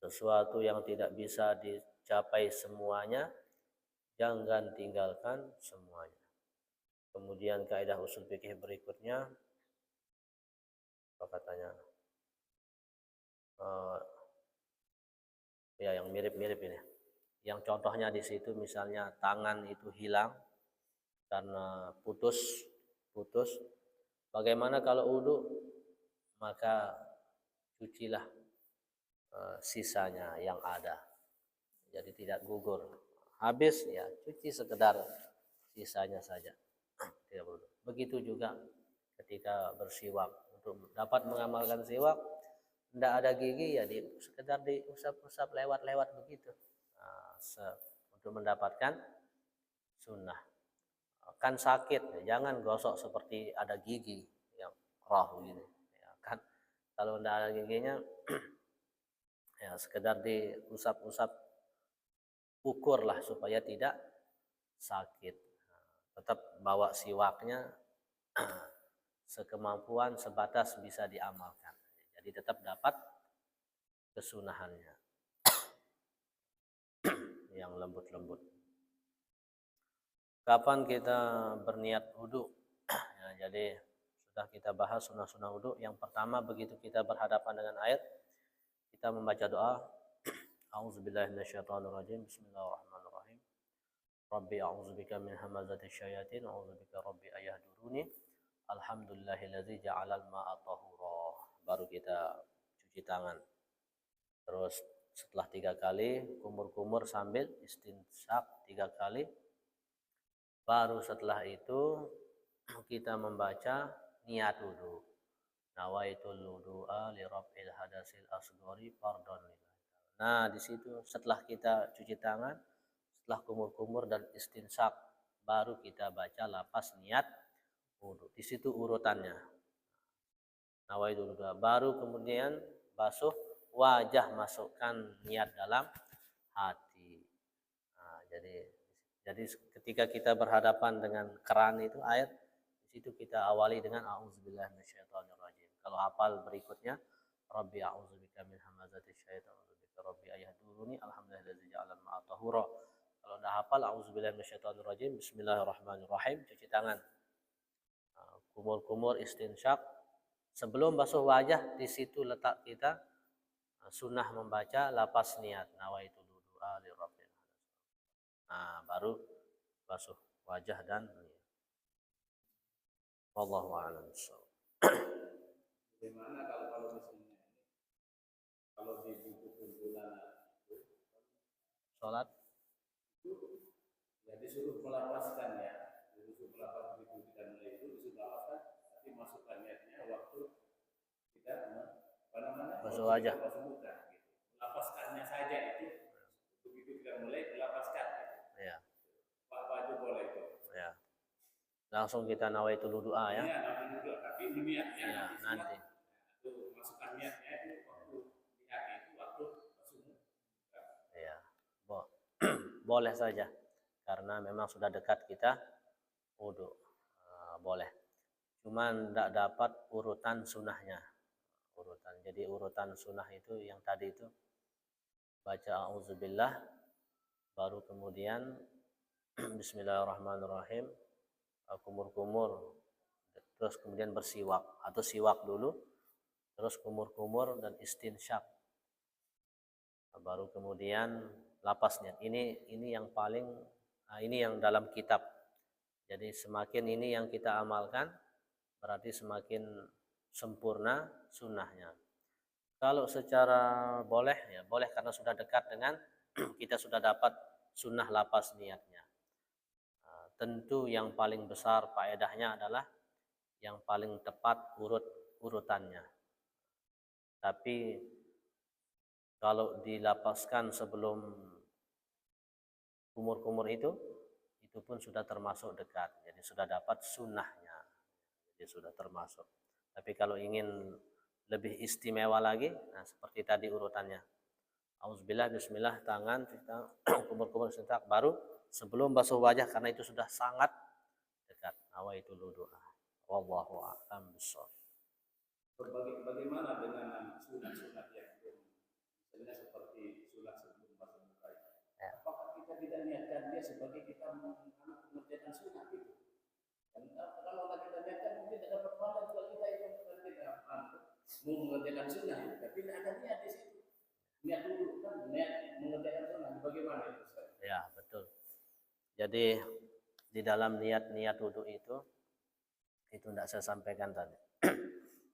Sesuatu yang tidak bisa dicapai semuanya, jangan tinggalkan semuanya. Kemudian kaidah usul fikih berikutnya apa katanya? Ya yang mirip-mirip ini. Yang contohnya di situ misalnya tangan itu hilang karena putus. Bagaimana kalau wudu? Maka cucilah sisanya yang ada. Jadi tidak gugur. Habis ya cuci sekedar sisanya saja. Tidak perlu. Begitu juga ketika bersiwak. Untuk dapat mengamalkan siwak, tidak ada gigi ya sekedar diusap-usap lewat-lewat begitu. Nah, untuk mendapatkan sunnah. Kan sakit, jangan gosok seperti ada gigi yang roh gini. Ya, kan kalau tidak ada giginya, ya sekedar diusap-usap, ukurlah supaya tidak sakit. Tetap bawa siwaknya sekemampuan sebatas bisa diamalkan. Jadi tetap dapat kesunahannya yang lembut-lembut. Kapan kita berniat wudhu? Ya, jadi sudah kita bahas sunnah-sunnah wudhu. Yang pertama begitu kita berhadapan dengan air, kita membaca doa. A'udzubillahi minasyaitonirrajim. Bismillahirrahmanirrahim. Rabbi a'udzubika min hamazati syayatin. A'udzubika Rabbi ayahduruni. Alhamdulillahilladzi ja'alal ma'a tahura. Baru kita cuci tangan. Terus setelah 3 kali kumur-kumur sambil istinsyak 3 kali. Baru setelah itu kita membaca niat wudu. Nawaitul wudu'a li rabbil hadasil asghari fardhan. Nah, di situ setelah kita cuci tangan, setelah kumur-kumur dan istinsyak, baru kita baca lapas niat wudu. Di situ urutannya. Nawaitul wudu'a, baru kemudian basuh wajah, masukkan niat dalam hati. Nah, jadi ketika kita berhadapan dengan keran itu air, di situ kita awali dengan a'udzubillahi minasyaitonirrajim. Kalau hafal berikutnya, Rabbi a'udzubika min hamazati syaitan, a'udzubika Rabbi ayahduruni, alhamdulillahilladzi ja'ala ma'a tahura. Kalau udah hafal a'udzubillahi minasyaitonirrajim, bismillahirrahmanirrahim, cuci tangan. Kumur-kumur istinsyak. Sebelum basuh wajah, di situ letak kita sunnah membaca lapas niat nawaitul wudu'a li rabbil. Nah, baru basuh wajah dan niat. Wallahu a'lam bishawab. Bagaimana kalau misalnya kalau di buku bulan itu Salat itu ya disuruh melapaskan ya, disuruh melapas begitu kita mulai itu disuruh melapaskan, tapi masukkan niatnya waktu kita apa namanya basuh wajah. basuh muka, gitu. Melapaskannya saja itu begitu kita mulai melapaskan. Gitu. Ya. Apa aja boleh itu. Ya. Langsung kita nawaitul wudu'a ya. Iya, nawaitul wudu'a, tapi niatnya Ya, nanti. Itu masukkan niatnya itu waktu niat itu waktu basuh muka. Ya. Boleh saja karena memang sudah dekat kita wudu. Boleh. Cuman tidak dapat urutan sunnahnya. Jadi urutan sunnah itu yang tadi itu baca auzubillah, baru kemudian bismillahirrahmanirrahim, kumur-kumur, terus kemudian bersiwak atau siwak dulu, terus kumur-kumur dan istinsyak, baru kemudian lapasnya. Ini yang paling, ini yang dalam kitab. Jadi semakin ini yang kita amalkan, berarti semakin sempurna sunnahnya. Kalau secara boleh, ya boleh karena sudah dekat dengan kita sudah dapat sunnah lapas niatnya. Tentu yang paling besar faedahnya adalah yang paling tepat urutannya. Tapi kalau dilapaskan sebelum kumur-kumur itu pun sudah termasuk dekat. Jadi sudah dapat sunnahnya. Jadi sudah termasuk. Tapi kalau ingin lebih istimewa lagi, nah seperti tadi urutannya. Auzubillah, bismillah, tangan, kita kumur-kumur serentak, baru sebelum basuh wajah karena itu sudah sangat dekat. Awaitul wudu. Wallahu a'lam bishawab. Bagaimana dengan sunat-sunat yang misalnya seperti sunat sebelum basuh muka? Apakah kita tidak niatkan dia sebagai kita mengerjakan sunat itu? Dan kalau kita niatkan mungkin tidak dapat pahala kalau kita itu mau mengerjakan sunat, tapi tidak ada niat di situ. Niat dulu kan, niat mengerjakan sunat. Bagaimana itu, Ustaz? Ya, betul. Jadi di dalam niat wudhu itu tidak saya sampaikan tadi.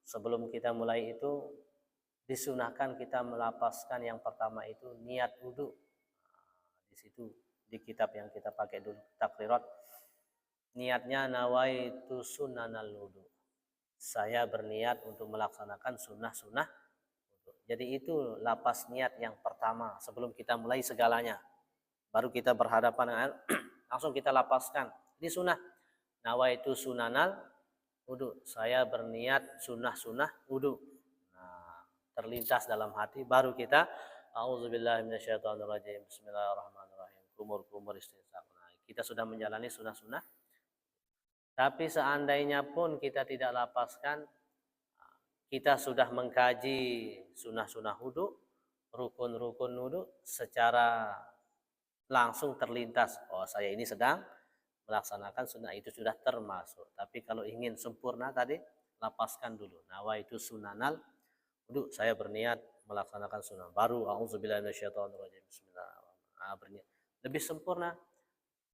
Sebelum kita mulai itu disunahkan kita melapaskan yang pertama itu niat wudhu. Di situ di kitab yang kita pakai dulu takrirat, niatnya nawaitu sunanal wudhu. Saya berniat untuk melaksanakan sunnah-sunnah. Jadi itu lapas niat yang pertama sebelum kita mulai segalanya. Baru kita berhadapan dengan langsung kita lapaskan. Ini sunnah. Nawaitu sunanal wudhu. Saya berniat sunnah-sunnah wudhu. Nah, terlintas dalam hati. Baru kita auzubillahi minasyaitonirrajim. Bismillahirrahmanirrahim. Kumur-kumur istinsyak. Nah, kita sudah menjalani sunnah-sunnah. Tapi seandainya pun kita tidak lapaskan, kita sudah mengkaji sunnah-sunnah wudhu, rukun-rukun wudhu secara langsung terlintas. Oh, saya ini sedang melaksanakan sunnah, itu sudah termasuk. Tapi kalau ingin sempurna tadi, lapaskan dulu. Nawaitu sunanal wudhu, saya berniat melaksanakan sunnah. Baru auzubillahi minasyaitonirrajim. Bismillahirrahmanirrahim. Lebih sempurna.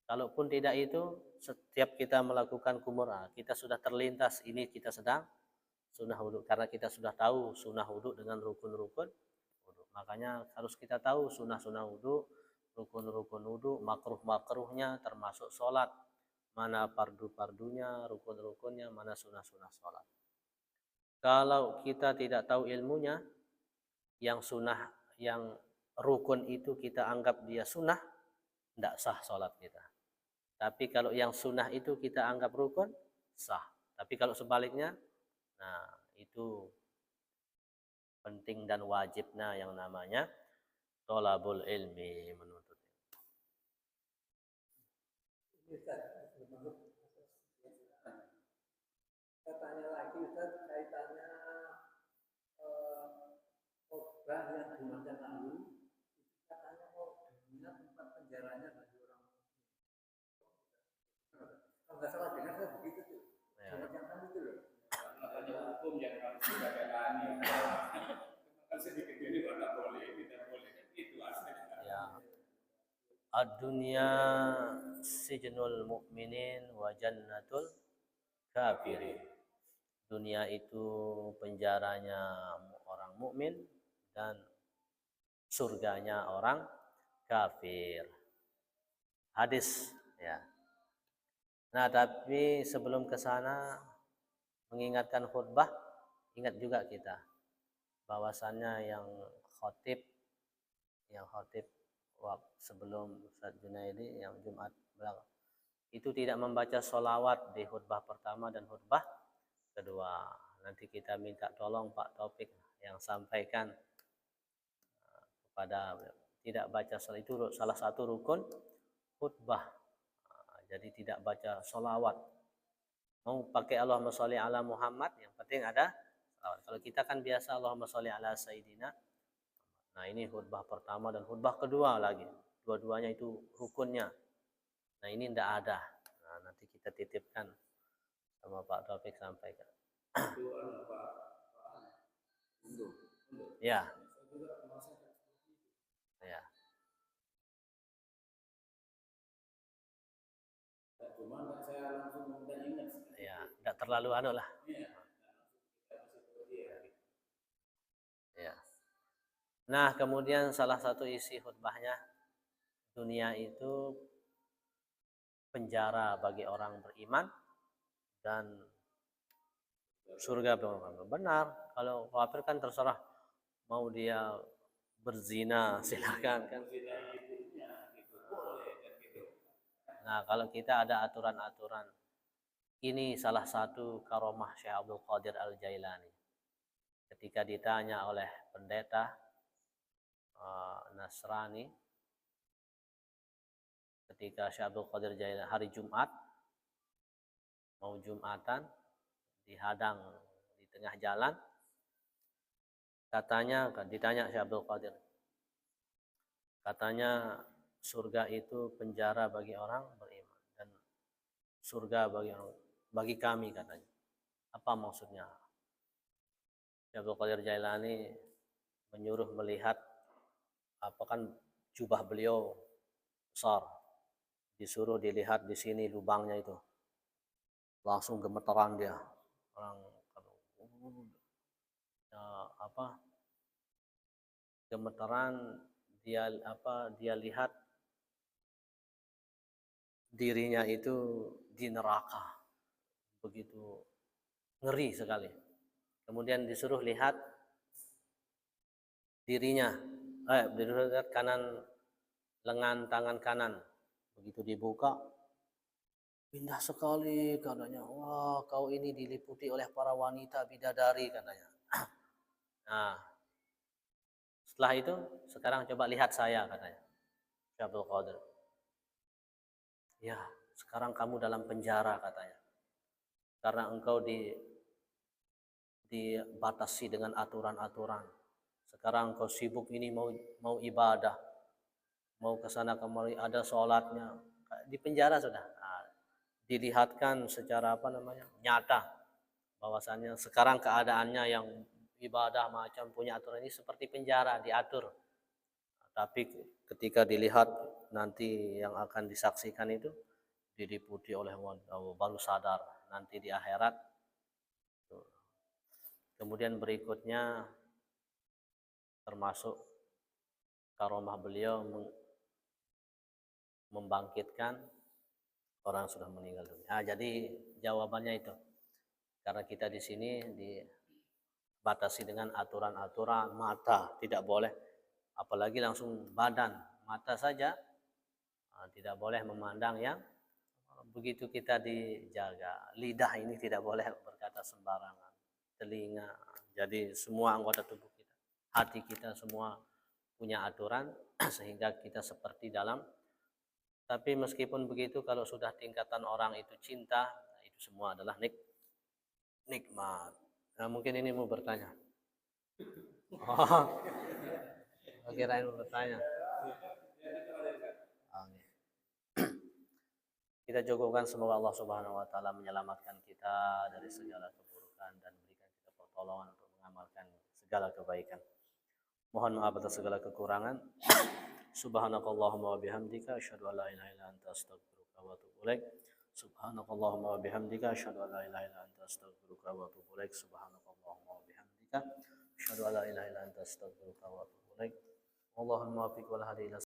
Kalaupun tidak itu, setiap kita melakukan kumur, kita sudah terlintas ini kita sedang sunnah wudhu. Karena kita sudah tahu sunnah wudhu dengan rukun-rukun wudhu. Makanya harus kita tahu sunnah-sunnah wudhu, rukun-rukun wudhu, makruh-makruhnya termasuk sholat. Mana fardu-fardunya, rukun-rukunnya, mana sunnah-sunnah sholat. Kalau kita tidak tahu ilmunya, yang sunnah, yang rukun itu kita anggap dia sunnah, tidak sah sholat kita. Tapi kalau yang sunnah itu kita anggap rukun, sah. Tapi kalau sebaliknya, nah itu penting dan wajibnya yang namanya thalabul ilmi, menuntut ilmu. Katanya lagi Ustaz, kaitannya khotbah yang di masa lalu, katanya dunia tempat penjaranya bagi orang muslim. Kalau nggak salah dengar saya begitu tuh. Jangan itu loh. Makanya hukum yang harus kita jalani. Kan sedikit ini tidak boleh, tidak boleh. Itu aslinya. Ya. Ad-dunya sijnul mu'minin wa jannatul kafirin. Dunia itu penjaranya orang mukmin dan surganya orang kafir. Hadis, ya. Nah, tapi sebelum ke sana mengingatkan khutbah, ingat juga kita bahwasannya yang khotib sebelum Ustaz Junaidi yang Jumat belakang itu tidak membaca sholawat di khutbah pertama dan khutbah kedua. Nanti kita minta tolong Pak Taufik yang sampaikan kepada tidak baca sholawat, itu salah satu rukun khutbah. Jadi tidak baca sholawat. Mau pakai Allahumma sholli ala Muhammad, yang penting ada sholawat. Kalau kita kan biasa Allahumma sholli ala Sayyidina, Nah, ini khutbah pertama dan khutbah kedua lagi. Dua-duanya itu rukunnya. Nah, ini tidak ada. Nah, nanti kita titipkan sama Pak Taufik sampaikan. Itu Pak untuk Ya, saya juga merasakan seperti itu. ya. Cuma saya langsung dan ingat. Ya, tidak terlalu anu lah. Iya. Kita masih seperti ya. Ya. Nah, kemudian salah satu isi khutbahnya, dunia itu penjara bagi orang beriman dan surga bagi orang kafir. Benar, kalau kafir kan terserah mau dia berzina silakan kan. Nah, kalau kita ada aturan-aturan, ini salah satu karomah Syekh Abdul Qadir Al-Jailani. Ketika ditanya oleh pendeta Nasrani, ketika Syekh Abdul Qadir Jailani hari Jumat mau Jumatan, dihadang di tengah jalan, katanya, ditanya Syekh Abdul Qadir, katanya surga itu penjara bagi orang beriman dan surga bagi kami, katanya. Apa maksudnya? Syekh Abdul Qadir Jailani menyuruh melihat, apa kan jubah beliau besar, disuruh dilihat di sini lubangnya itu, langsung gemeteran dia. Orang gemeteran, dia lihat dirinya itu di neraka, begitu ngeri sekali. Kemudian disuruh lihat dirinya, disuruh lihat kanan, lengan tangan kanan, begitu dibuka, indah sekali katanya. Wah, kau ini diliputi oleh para wanita bidadari, katanya. Nah, setelah itu sekarang coba lihat saya, katanya Syekh Abdul Qadir. Ya, sekarang kamu dalam penjara, katanya, karena engkau dibatasi dengan aturan-aturan. Sekarang engkau sibuk ini mau ibadah, mau ke sana kemari, ada sholatnya, di penjara sudah. Nah, dilihatkan secara nyata bahwasannya sekarang keadaannya yang ibadah macam punya aturan ini seperti penjara, diatur. Tapi ketika dilihat nanti yang akan disaksikan itu diliputi oleh baru sadar nanti di akhirat. Kemudian berikutnya termasuk karomah beliau membangkitkan orang sudah meninggal dunia. Nah, jadi jawabannya itu, karena kita di sini dibatasi dengan aturan-aturan, mata tidak boleh, apalagi langsung badan, mata saja tidak boleh memandang yang begitu kita dijaga. Lidah ini tidak boleh berkata sembarangan, telinga, jadi semua anggota tubuh kita, hati kita semua punya aturan sehingga kita seperti dalam. Tapi meskipun begitu, kalau sudah tingkatan orang itu cinta, itu semua adalah nikmat. Nah, mungkin ini mau bertanya. Oh, kirain mau bertanya. Kita cukupkan, semoga Allah Subhanahu wa taala menyelamatkan kita dari segala keburukan dan berikan kita pertolongan untuk mengamalkan segala kebaikan. Mohon maaf atas segala kekurangan. Subhanakallahumma wa bihamdika asyhadu an la ilaha illa anta astaghfiruka wa atubu ilaik. Subhanakallahumma wa bihamdika asyhadu an la ilaha illa anta astaghfiruka wa atubu ilaik. Subhanakallahumma wa bihamdika asyhadu an la ilaha illa anta astaghfiruka wa atubu ilaik. Allahumma muwaffiq wal hadi ila